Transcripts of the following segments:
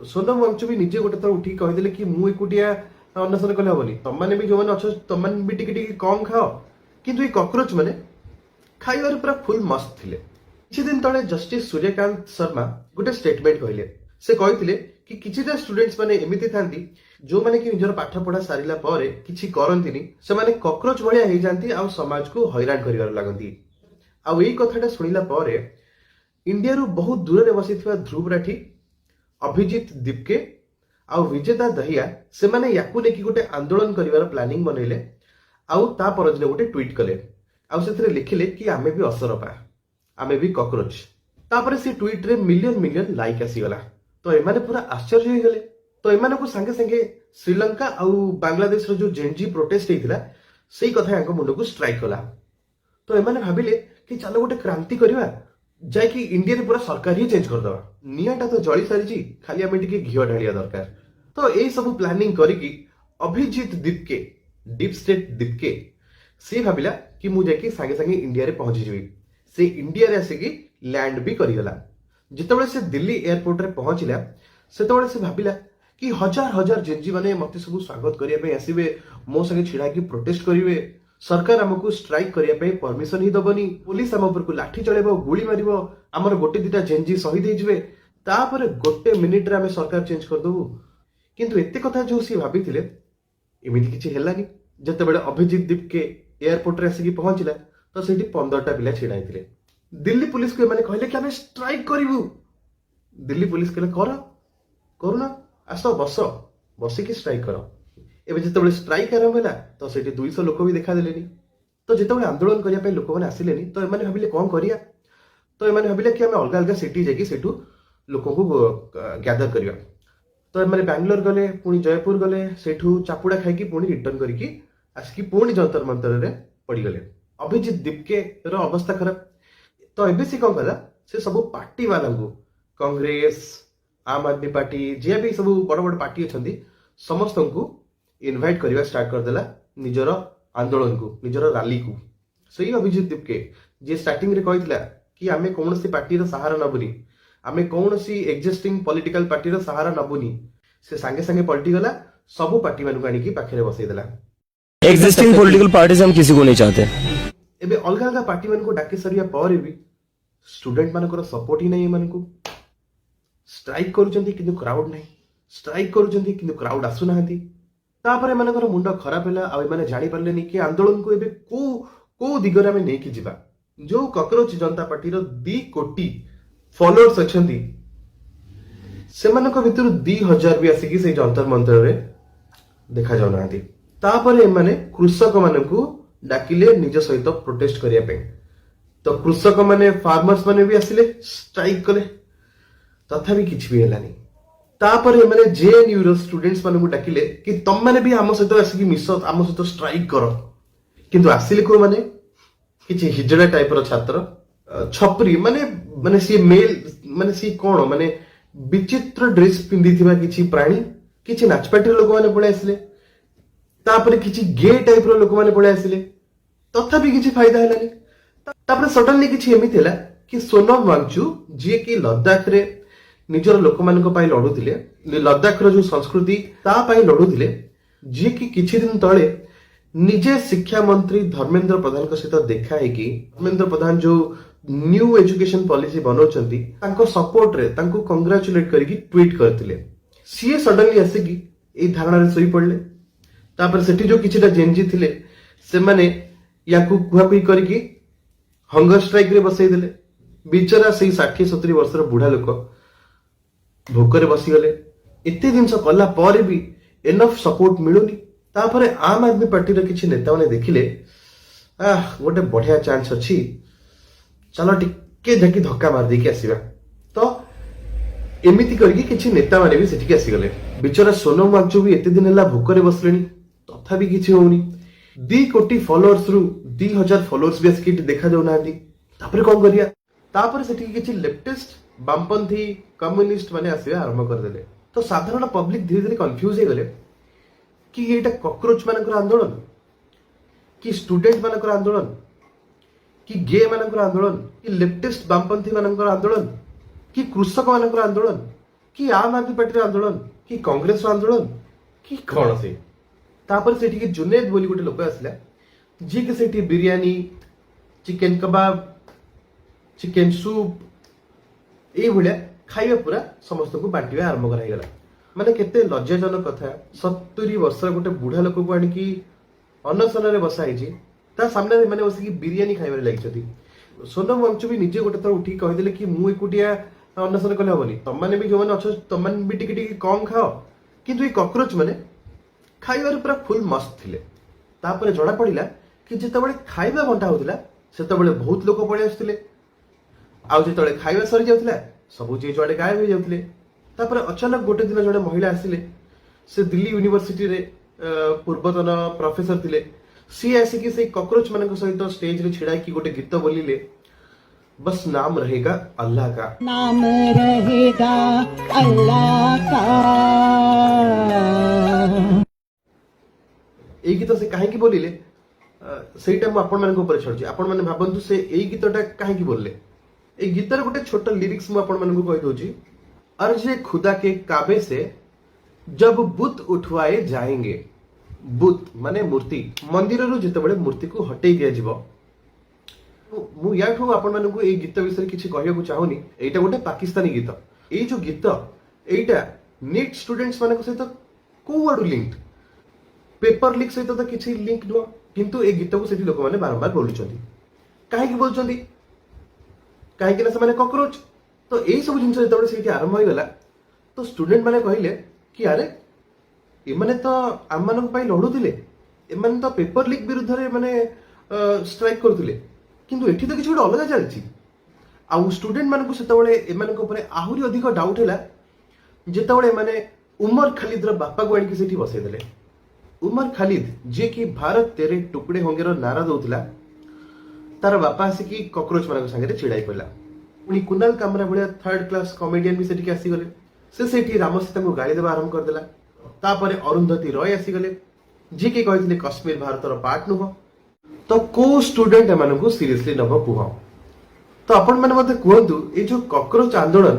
सोनम वांगचुक भी निजे गोटे थर उठी कहीदेले कि मु एकुटिया अन्वेषण कले हेनी तुमने भी जो अच्छे तुमने भी टिके कम खाओ किंतु ये कॉकरोच मैंने खाइबार पूरा फुल मस्त थिले। किछि दिन तले जस्टिस सूर्यकांत शर्मा गोटे स्टेटमेंट कहले से कहते कि किछिटा स्टूडेंट्स माने एमिति थांती जो माने कि निजर पाठ पढ़ा सारिला पारे किछि करंतिनी से माने कॉकरोच भलिया हे जानती आ समाज को हैरान करिवार लागंती। आ एई कथाटा सुनिला पारे इंडिया रु बहुत दूर रे बसिथिबा ध्रुव राठी अभिजीत दीपके आ विजेता दहिया से माने याकू लेकी गोटे आंदोलन करिवार प्लानिंग बनैले आउ ता परदिन गोटे ट्वीट कले आउ सेथरे लिखिले कि आमे भी असरपा आमे भी कॉकरोच। तापर से ट्वीट रे मिलियन मिलियन लाइक आसीगला तो एमाने पूरा आश्चर्य हो गले। तो एमाने को संगे संगे श्रीलंका आउ बांग्लादेश रो जो जेनजी प्रोटेस्ट हेतिला सेही कथा यांको मुंड को स्ट्राइक कला। तो एमाने भाबिले कि चलो गोटे क्रांति करवा जाय कि इंडिया रे पूरा सरकार ही चेंज कर दवा नियाटा तो जळी सारिची खाली आमे टिके घियो ढालिया दरकार। तो एई सब प्लानिंग करिकी अभिजीत दीपके डीप स्टेट दीपके से भाबिला कि मु जाके संगे संगे इंडिया रे पहुंची जीवी। से इंडिया रे आसिकी लैंड भी करिगला। जितेबाला से दिल्ली एयरपोर्ट रे पहुंचला सेतेबाला से भाबिला कि हजार हजार जेनजी माने मते सब स्वागत करिया पे आसीबे मो संगे छिड़ा की प्रोटेस्ट करिवे सरकार हमको स्ट्राइक करिया पे परमिशन ही दबनी पुलिस हम ऊपर को लाठी चलेबो गुली मारिबो हमर गोटे दिटा जेनजी शहीद हे जिवे तापर गोटे मिनिट रे हमें सरकार चेंज कर दबु। किंतु एते कथा जो सी भाबिथिले एमिति किछि हेलानी। जतेबेले अभिजीत दीप के एयरपोर्ट रे आसिकी पहुंचला तो सेठी 15टा पिला छिड़ा हेतिले। दिल्ली पुलिस को माने कहले कि हमें स्ट्राइक करिवु। दिल्ली पुलिस कहले करूना आस बस बसिकी स्ट्राइक करो। एबे जेतेबेले स्ट्राइक आरंभ होला तो सेठी 200 लोक भी देखा देलेनी। तो जेतेबेले आंदोलन करिया पे लोक माने आसिलेनी तो एमाने भाबिले कोन करिया। तो एमाने भाबिले कि हमें अलग अलग सिटी जाकी सेठू लोक को गैदर करिया। तो एमाने बैंगलोर गले पुणी जयपुर गले सेठू चापुड़ा खाइकी पुणी रिटर्न करिकी आसिकी पुणी जंतर मंतर रे पड़ी गले। अभिजीत दीपके रो अवस्था खराब। तो एबीसी कौन कला से सब पार्टी वाला को कांग्रेस आम आदमी पार्टी जे भी सब बड़ बड़ पार्टी अछंती समस्त को इनवाइट करवा स्टार्ट कर देला निजर आंदोलन को निजर रैली को। सही अभिजीत दीपके जे स्टार्टिंग रे कहितला कि आमे कोनोसी पार्टी रो सहारा नबुनी आमे कोनोसी एग्जिस्टिंग पॉलिटिकल पार्टी रो सहारा नबुनी से संगे संगे पलटी गला सब पार्टी मानु आनी की पाखरे बसै देला। एग्जिस्टिंग पॉलिटिकल पार्टीज हम किसी को नहीं चाहते। एबे अलग अलग पार्टी मान को डाके सरिया पर भी स्टूडेंट मानकर सपोर्ट ही नहीं मान को स्ट्राइक करूचंती किंतु क्राउड नहीं स्ट्राइक करूचंती किंतु क्राउड आसु नाहंती। तापर एमानकर मुंड खराब हैला आ एमाने जानि परलेनी कि आंदोलन को एबे को दिगरे हमें नहीं कि जिबा। जो कॉकरोच जनता पार्टी रो 2 कोटी फॉलोअर्स अछंती सेमानक भितर 2000 भी आसी कि से जंतर मंतर रे देखा जाउ नाहंती। तापर एमाने कृषक मानकू डाकिले निज सहित प्रोटेस्ट करिया पे। तो कृषक माने फार्मर्स माने भी आसिले स्ट्राइक कले तथापि किछि भी हेलानी। तापर एमाने जेएनयू रो स्टूडेंट्स मानकू डाकिले कि तुम माने भी हम सहित आसिकी मिस हम सहित स्ट्राइक करो। किंतु आसिले को माने किछि हिजड़ा टाइप रो छात्र छपरी माने माने सी मेल माने सी कोन माने विचित्र ड्रेस पिंदिथिबा किछि प्राणी किछि नाचपाटी लोक माने पळे आसिले। तापर किछि गे टाइप रो लोक माने पळे आसिले तथापि किछि फायदा हेलानी। तापर सडनली किछि एमिति हैला कि सोनम वांगचुक जे कि लद्दाख रे निजर लोक मानक पाई लडुथिले लद्दाख रो जो संस्कृति ता पाई लडुथिले जे कि किछि दिन तळे निजे शिक्षा मंत्री धर्मेंद्र प्रधान को सहित देखा है कि धर्मेंद्र प्रधान जो न्यू एजुकेशन पॉलिसी बनौचंती तांको सपोर्ट रे तांको कांग्रेचुलेट करके ट्वीट करथिले। सीए सडनली आसिकी ए धारणा रे सोई पड़ले। तापर सेठी जो किछिटा जेनजी थिले से माने याकू कुहाकुई करके हंगर स्ट्राइक रे बसई देले। बिचारा से 60-70 वर्षर बुढ़ा लोक भोकरे बसी गले। एते दिन कला पर भी एनफ सपोर्ट मिलुनी। तापर आम आदमी पार्टी रे किछि नेता माने देखिले गोटे बढ़िया चांस अछि चलो टिके जाकी धक्का मार देकी आसीबा। तो एमिति करके किछि नेता माने भी सेठी आसी गले। बिचारा सोनम वांगचुक भी एते दिन हला भोकरे बसलेनी तथापि किछि होउनी। 2 कोटी फॉलोअर्स रु 2000 फॉलोअर्स भी आसकी देखा जाउ नांदी। तापर कोन करिया तापर सेठी किछि लेफ्टिस्ट वामपंथी कम्युनिस्ट माने आसीबा आरंभ कर देले। तो साधारण पब्लिक धीरे धीरे कंफ्यूज हे गले कि एटा कॉकरोच मानकर आंदोलन कि स्टूडेंट मानकर आंदोलन कि गे मानकर आंदोलन कि लेफ्टिस्ट वामपंथी मानकर आंदोलन कि कृषक मानकर आंदोलन कि आम आदमी पार्टी आंदोलन कि कांग्रेस आंदोलन कि कौन से तापर सेठी जुनेद बोली गोटे लोक आसला जी के सेठी बिरयानी चिकेन कबाब चिकेन सूप ये भलिया खाଇବା पूरा समस्त को बांटिबा आरंभ कराइगला माने केते लज्जाजनक कथा 70 वर्षर गोटे बुढ़ा लोक को आनिकी अनशन रे बसा ହେଇଛି ता सामने माने बसिकी बिरयानी खाइबारे लागिछथि सोनम वांगचु भी निजे गोटे थर उठी कहिदेले कि मु एकुटिया अनशन कले हबनी तमने भी जो माने अछ तमन भी टिके टिके कम खाओ किंतु ये कॉकरोच माने खाइबारे पूरा फुल मस्त थिले तापरे जणा पड़िला कि जेतेबेले खाइबा बंटा होतिला सेतेबेले बहुत लोक पळे आस्थिले आउ जेतेबेले खाइबा सरी जाउतिला सब जे जुआडे गायब हो जाउतिले तापरे अचानक गोटे दिन जड़े महिला आसिले से दिल्ली यूनिवर्सिटी रे पूर्वतन प्रोफेसर थिले सी आसिकी से कॉकरोच मान सहित स्टेज रे छिड़ा की गोटे गीत बोलिले बस नाम रहेगा अल्लाह का नाम रहेगा अल्लाह का। এই গীত से कहीं बोलिले ସେଇଟା ମୁଁ ଆପଣମାନଙ୍କ ଉପରେ ଛାଡୁଛି ଆପଣମାନେ ଭାବନ୍ତୁ ସେ ଏଇ ଗୀତଟା କାହିଁକି बोलले এই ଗୀତର ଗୋଟେ ଛୋଟ ଲିରିକ୍ସ ମୁଁ ଆପଣମାନଙ୍କୁ କହି ଦଉଛି अर्जे खुदा के काबे से जब बुत उठवाए जाएंगे बुत माने मूर्ति मंदिर रु जेतेबेले मूर्ति को हटेई दिया जिवो मु याठू आपण मानकु ए गीत विषय किछि कहिया को चाहुनी एटा गोटे पाकिस्तानी गीत ए जो गीत एटा नीट स्टूडेंट्स मानक सहित को वाडू लिंक्ड पेपर लीक सहित तो किछि लिंक नो किंतु ए गीत को सेठी लोक माने बारंबार बोलुचंदी काहे की बोलचंदी काहे कि ना से माने कॉकरोच तो यही सब जिन जो आरंभ होगा तो स्टूडेंट मैंने कहले कि अरे एमाने तो आम मान लड़ुले एमाने तो पेपर लीक विरुद्ध रे माने स्ट्राइक करथिले किंतु एठी तो किछि गोटे अलग चलछि आ स्टूडेंट मानकु सेतबेले एमानक ऊपर आहुरी अधिक डाउट हैला जेतबेले माने उमर खालिद रो बापा को आनिक सेठी बसै देले उमर खालिद जे कि भारत तेरे टुकड़े होंगे रो नारा दउतला तार बापा आसिकी कॉकरोच मानक संगे छिड़ाई पड़ला पुणी कुनाल कामरा भाया थर्ड क्लास कॉमेडियन भी सेठी आसीगले से राम सीता को गाली देवा आरंभ करदेला तापरे अरुंधति रॉय आसीगले जी के कहिथिले कश्मीर भारतर पार्ट नुह तो को स्टूडेंट एमानकु सीरियसली नब कुह तो आपण माने मते कहंतु ए जो कॉकरोच आंदोलन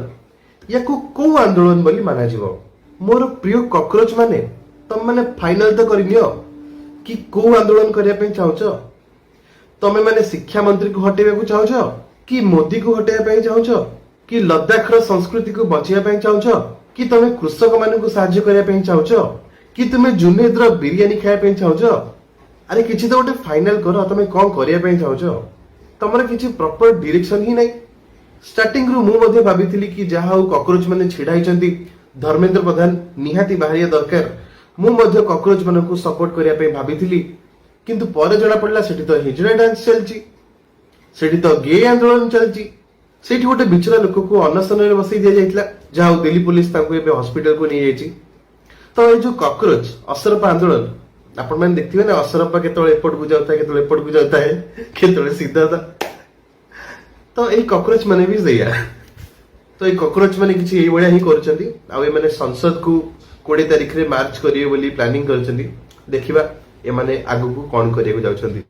याकु को आंदोलन बोली माना जिवो मोर प्रिय कॉकरोच माने तम माने फाइनल तो करिनियो कि को आंदोलन करिया पे चाहछो तमे माने शिक्षा मंत्री को हटेबे को चाहछो कि मोदी को हटाइबा चाहछ कि लद्दाख रो संस्कृति को बचाइबा चाहछ कि तमे कृषक मान को साहाय्य करबा चाहछ कि तुमे जुनेद रो बिरयानी खाइबा चाहछ अरे किछि तो गोटे फाइनल करो तमे कोन करबा चाहछ तमर किछि प्रॉपर डायरेक्शन ही नै स्टार्टिंग रु मु मध्ये भाबिथिली कि जहा हो कॉकरोच माने छिडाइचंती धर्मेंद्र प्रधान निहाती बाहरिया दरकार मु मध्ये कॉकरोच मान को सपोर्ट करिया पे भाबिथिली किंतु परे जणा पडला सेठी तो हिजड़ा डांस चलची सेठी तो गे आंदोलन चलची सेठी गोटे बिचरा लोक को अनशन रे बसई दिया जाइतला जहां दिल्ली पुलिस ताको एबे हॉस्पिटल को नहीं जाइची तो ए जो कॉकरोच असरपा आंदोलन आपण मैंने देखथिबे ना असरपा केतळे एपट को जाउता केतळे एपट को जाउता है केतळे सीधा था तो ए कॉकरोच माने भी दैया तो ए कॉकरोच माने किछि एई बळिया ही करचंदी आ ए माने संसद को 20 तारिख रे मार्च करिवे बोली प्लानिंग करचंदी देखिबा ए माने आगु को कोन करिया को जाउचंदी।